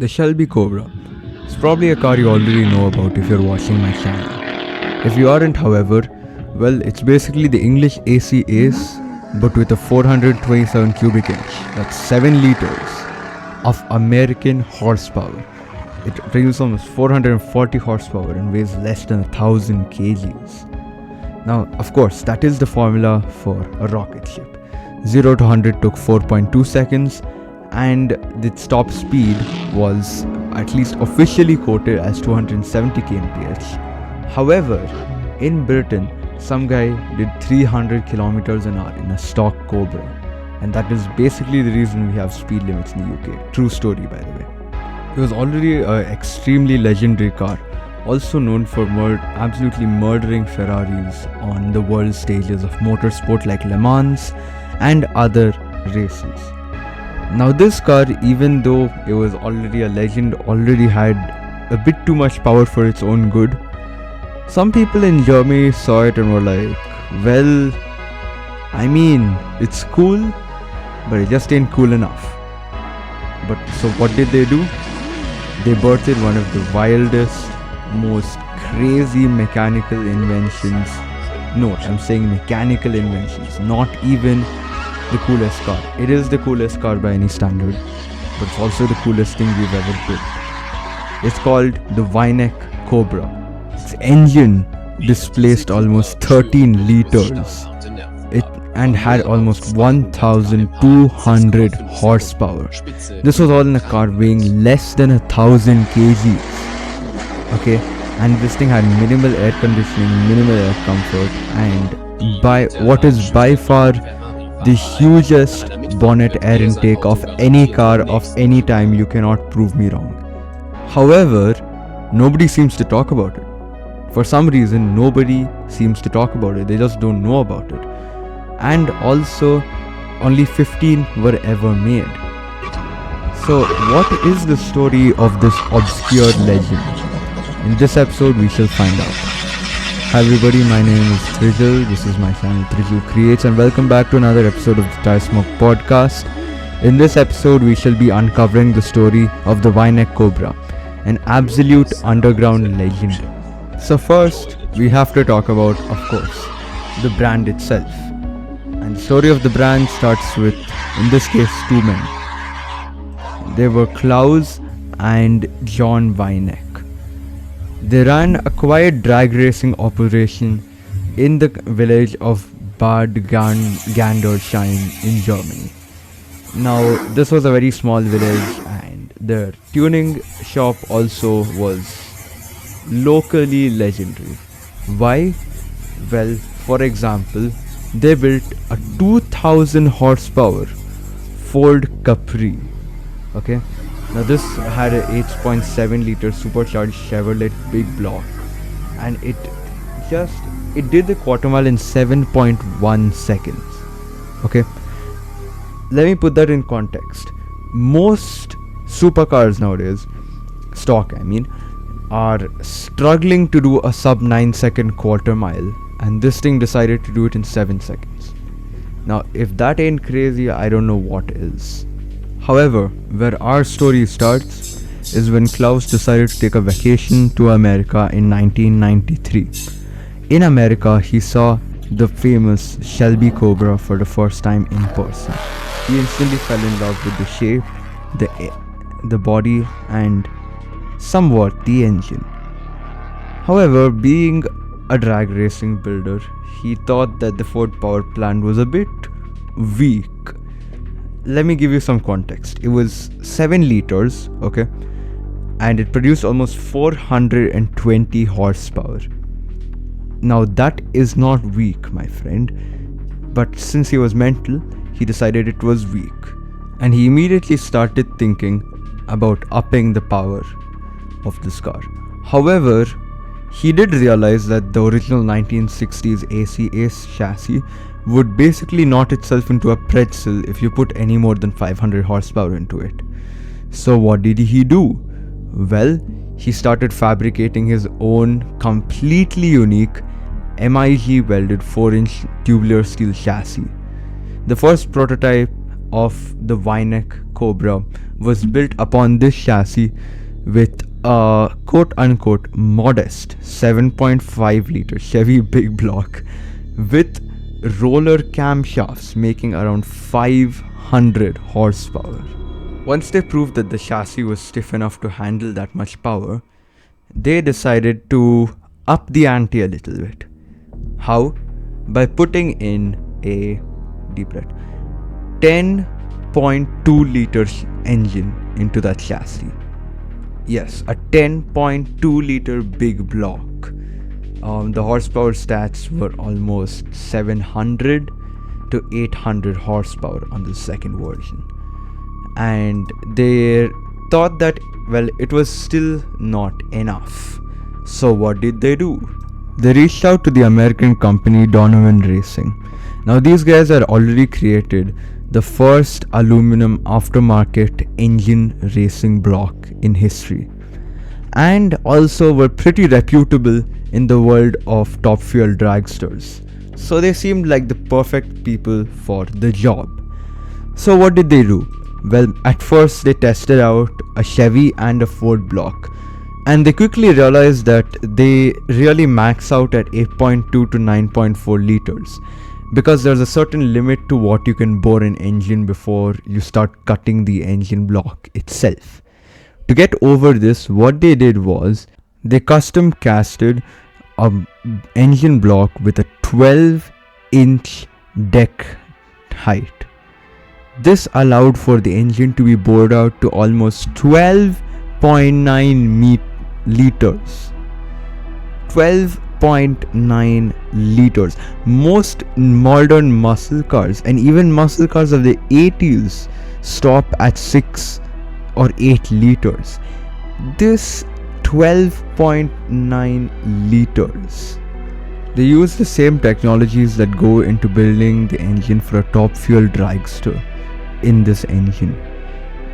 The Shelby Cobra. It's probably a car you already know about if you're watching my channel. If you aren't, however, well, it's basically the English AC Ace, but with a 427 cubic inch. That's 7 liters of American horsepower. It produces almost 440 horsepower and weighs less than 1000 kgs. Now, of course, that is the formula for a rocket ship. 0 to 100 took 4.2 seconds, and its top speed was at least officially quoted as 270 kmph. However, in Britain, some guy did 300 kilometers an hour in a stock Cobra, and that is basically the reason we have speed limits in the UK. True story, by the way. It was already an extremely legendary car, also known for absolutely murdering Ferraris on the world stages of motorsport like Le Mans and other races. Now this car, even though it was already a legend, already had a bit too much power for its own good. Some people in Germany saw it and were like, well, I mean, it's cool, but it just ain't cool enough. But so what did they do? They birthed one of the wildest, most crazy mechanical inventions. No, I'm saying mechanical inventions, not even the coolest car. It is the coolest car by any standard, but it's also the coolest thing we've ever built. It's called the Weineck Cobra. Its engine displaced almost 13 liters and had almost 1200 horsepower. This was all in a car weighing less than 1000 kgs. Okay, and this thing had minimal air conditioning, minimal air comfort, and by what is by far the hugest bonnet air intake of any car of any time. You cannot prove me wrong. However, nobody seems to talk about it. For some reason, nobody seems to talk about it. They just don't know about it. And also, only 15 were ever made. So, what is the story of this obscure legend? In this episode, we shall find out. Hi everybody, my name is Trijal. This is my channel Trijal Creates, and welcome back to another episode of the Tyre Smoke Podcast. In this episode, we shall be uncovering the story of the Weineck Cobra, an absolute underground legend. So first, we have to talk about, of course, the brand itself. And the story of the brand starts with, in this case, two men. They were Klaus and John Weineck. They ran a quiet drag racing operation in the village of Bad Gandersheim in Germany. Now, this was a very small village, and their tuning shop also was locally legendary. Why? Well, for example, they built a 2000 horsepower Ford Capri. Okay, now this had a 8.7 liter supercharged Chevrolet big block, and it did the quarter mile in 7.1 seconds. Okay, let me put that in context. Most supercars nowadays, stock I mean, are struggling to do a sub 9 second quarter mile, and this thing decided to do it in 7 seconds. Now, if that ain't crazy, I don't know what is. However, where our story starts is when Klaus decided to take a vacation to America in 1993. In America, he saw the famous Shelby Cobra for the first time in person. He instantly fell in love with the shape, the body, and somewhat the engine. However, being a drag racing builder, he thought that the Ford power plant was a bit weak. Let me give you some context. It was 7 liters, okay, and it produced almost 420 horsepower. Now that is not weak, my friend, but since he was mental, he decided it was weak, and he immediately started thinking about upping the power of this car. However, he did realize that the original 1960s AC Ace chassis would basically knot itself into a pretzel if you put any more than 500 horsepower into it. So what did he do? Well, he started fabricating his own completely unique MIG welded 4-inch tubular steel chassis. The first prototype of the Weineck Cobra was built upon this chassis with a quote-unquote modest 7.5 liter Chevy big block with roller camshafts making around 500 horsepower. Once they proved that the chassis was stiff enough to handle that much power, they decided to up the ante a little bit. How? By putting in a deep breath 10.2 liters engine into that chassis. Yes, a 10.2 liter big block. The horsepower stats were almost 700 to 800 horsepower on the second version. And they thought that, well, it was still not enough. So what did they do? They reached out to the American company Donovan Racing. Now these guys had already created the first aluminum aftermarket engine racing block in history, and also were pretty reputable in the world of top fuel dragsters. So they seemed like the perfect people for the job. So what did they do? Well, at first they tested out a Chevy and a Ford block, and they quickly realized that they really max out at 8.2 to 9.4 liters, because there's a certain limit to what you can bore an engine before you start cutting the engine block itself. To get over this, what they did was they custom casted an engine block with a 12-inch deck height. This allowed for the engine to be bored out to almost 12.9 liters. 12.9 liters. Most modern muscle cars and even muscle cars of the 80s stop at 6 or 8 liters. This 12.9 liters. They use the same technologies that go into building the engine for a top fuel dragster in this engine.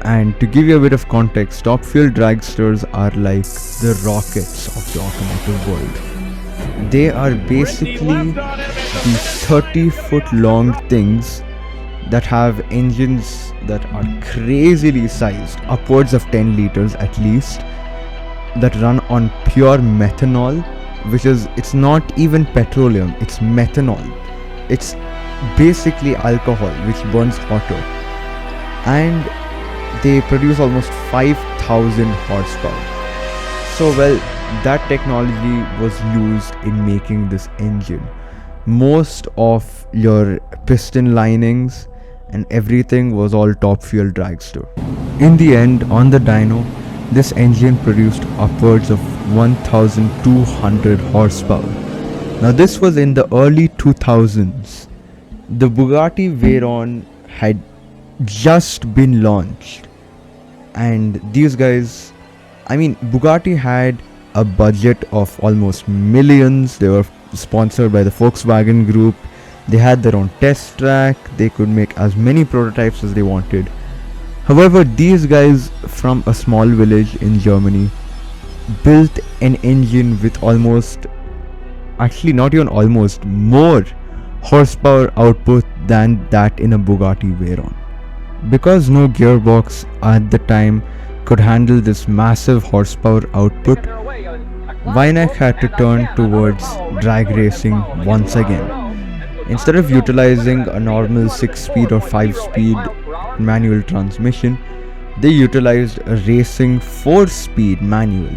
And to give you a bit of context, top fuel dragsters are like the rockets of the automotive world. They are basically these 30-foot long things that have engines that are crazily sized, upwards of 10 liters at least, that run on pure methanol, which is, it's not even petroleum, it's methanol. It's basically alcohol which burns hotter, and they produce almost 5,000 horsepower. So well, that technology was used in making this engine. Most of your piston linings and everything was all top fuel dragster. In the end, on the dyno, this engine produced upwards of 1,200 horsepower. Now this was in the early 2000s. The Bugatti Veyron had just been launched, and these guys, Bugatti had a budget of almost millions. They were sponsored by the Volkswagen Group. They had their own test track. They could make as many prototypes as they wanted. However, these guys from a small village in Germany built an engine with more horsepower output than that in a Bugatti Veyron. Because no gearbox at the time could handle this massive horsepower output, Weineck had to turn towards drag racing once again. Instead of utilizing a normal 6-speed or 5-speed manual transmission, they utilized a racing 4-speed manual.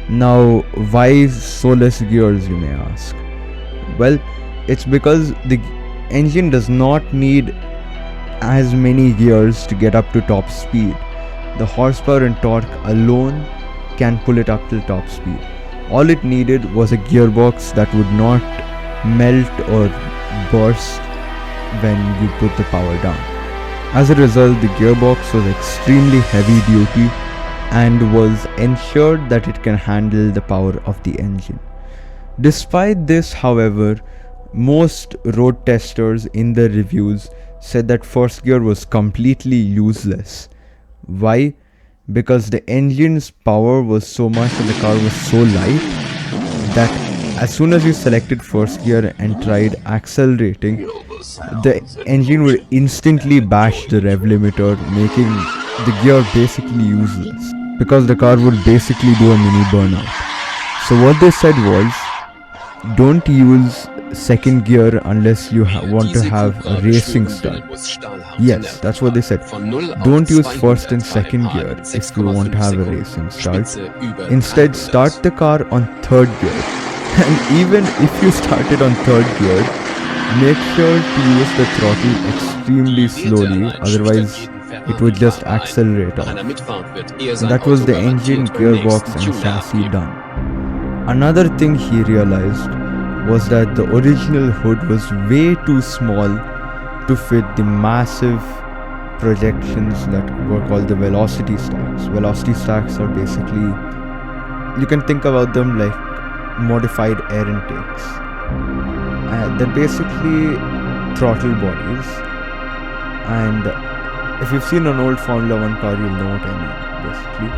Now, why so less gears, you may ask? Well, it's because the engine does not need as many gears to get up to top speed. The horsepower and torque alone can pull it up to top speed. All it needed was a gearbox that would not melt or burst when you put the power down. As a result, the gearbox was extremely heavy duty and was ensured that it can handle the power of the engine. Despite this, however, most road testers in their reviews said that first gear was completely useless. Why? Because the engine's power was so much and the car was so light that as soon as you selected first gear and tried accelerating, the engine would instantly bash the rev limiter, making the gear basically useless because the car would basically do a mini burnout. So what they said was, don't use second gear unless you want to have a racing start. Yes, that's what they said. Don't use first and second gear if you want to have a racing start. Instead, start the car on third gear. And even if you started on third gear, make sure to use the throttle extremely slowly, otherwise it would just accelerate off. And that was the engine, gearbox and chassis done. Another thing he realized was that the original hood was way too small to fit the massive projections that were called the velocity stacks. Velocity stacks are basically, you can think about them like modified air intakes. They're basically throttle bodies, and if you've seen an old Formula 1 car, you'll know what I mean, basically.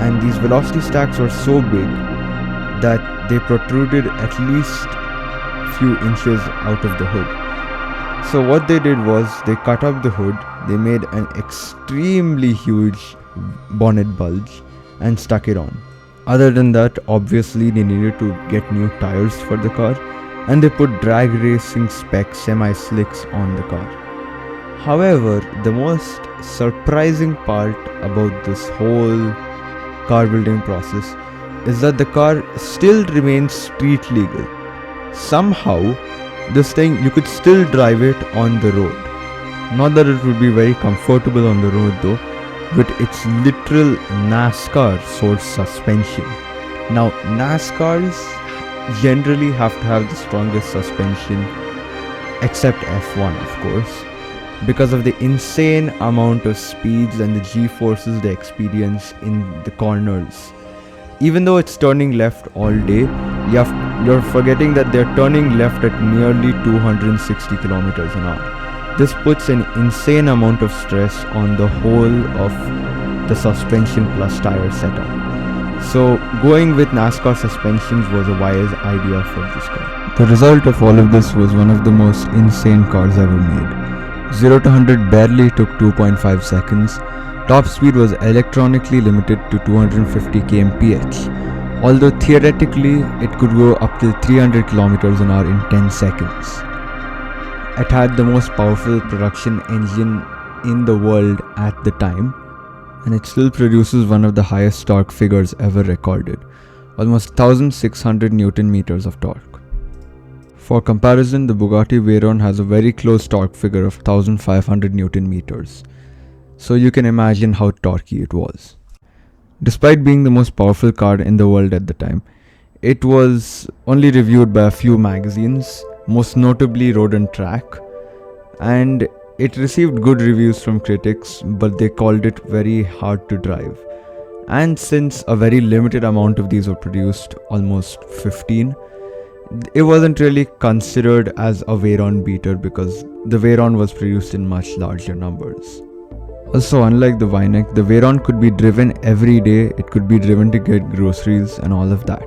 And these velocity stacks were so big that they protruded at least few inches out of the hood. So what they did was, they cut up the hood, they made an extremely huge bonnet bulge and stuck it on. Other than that, obviously they needed to get new tires for the car, and they put drag racing spec semi-slicks on the car. However, the most surprising part about this whole car building process is that the car still remains street legal. Somehow, this thing, you could still drive it on the road. Not that it would be very comfortable on the road though, with its literal NASCAR source suspension. Now, NASCARs generally have to have the strongest suspension, except F1 of course, because of the insane amount of speeds and the G-forces they experience in the corners. Even though it's turning left all day, you're forgetting that they're turning left at nearly 260 kilometers an hour. This puts an insane amount of stress on the whole of the suspension plus tire setup. So going with NASCAR suspensions was a wise idea for this car. The result of all of this was one of the most insane cars ever made. 0 to 100 barely took 2.5 seconds. Top speed was electronically limited to 250 kmph, although theoretically it could go up to 300 kilometers an hour in 10 seconds. It had the most powerful production engine in the world at the time, and it still produces one of the highest torque figures ever recorded, almost 1600 Newton meters of torque. For comparison, the Bugatti Veyron has a very close torque figure of 1500 Newton meters. So you can imagine how torquey it was. Despite being the most powerful car in the world at the time, it was only reviewed by a few magazines, most notably Road and Track, and it received good reviews from critics, but they called it very hard to drive. And since a very limited amount of these were produced, almost 15, it wasn't really considered as a Veyron beater because the Veyron was produced in much larger numbers. Also, unlike the Weineck, the Veyron could be driven every day. It could be driven to get groceries and all of that.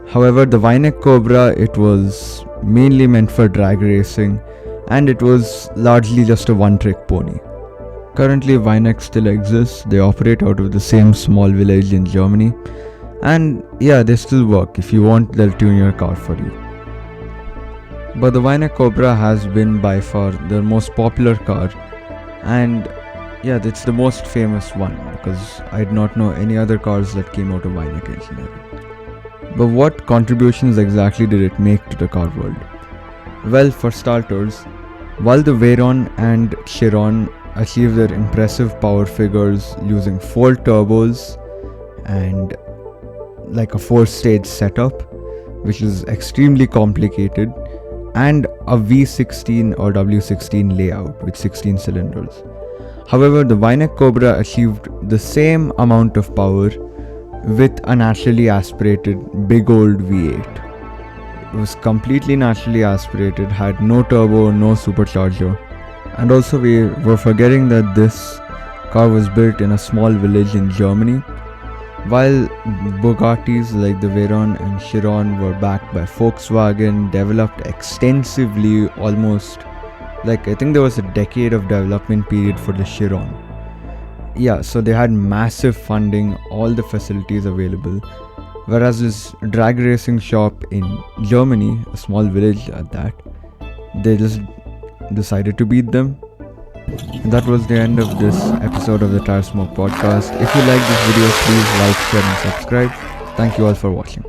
However, the Weineck Cobra, it was mainly meant for drag racing, and it was largely just a one-trick pony. Currently, Weineck still exists. They operate out of the same small village in Germany, and yeah, they still work. If you want, they'll tune your car for you. But the Weineck Cobra has been by far the most popular car, and yeah, it's the most famous one because I did not know any other cars that came out of Weineck engineering. But what contributions exactly did it make to the car world? Well, for starters, while the Veyron and Chiron achieved their impressive power figures using 4 turbos and like a 4-stage setup, which is extremely complicated, and a V16 or W16 layout with 16 cylinders. However, the Weineck Cobra achieved the same amount of power with a naturally aspirated big old V8. It was completely naturally aspirated, had no turbo, no supercharger, and also we were forgetting that this car was built in a small village in Germany, while Bugattis like the Veyron and Chiron were backed by Volkswagen, developed extensively, almost like I think there was a decade of development period for the Chiron. Yeah, so they had massive funding, all the facilities available. Whereas this drag racing shop in Germany, a small village at that, they just decided to beat them. And that was the end of this episode of the Tyre Smoke Podcast. If you like this video, please like, share and subscribe. Thank you all for watching.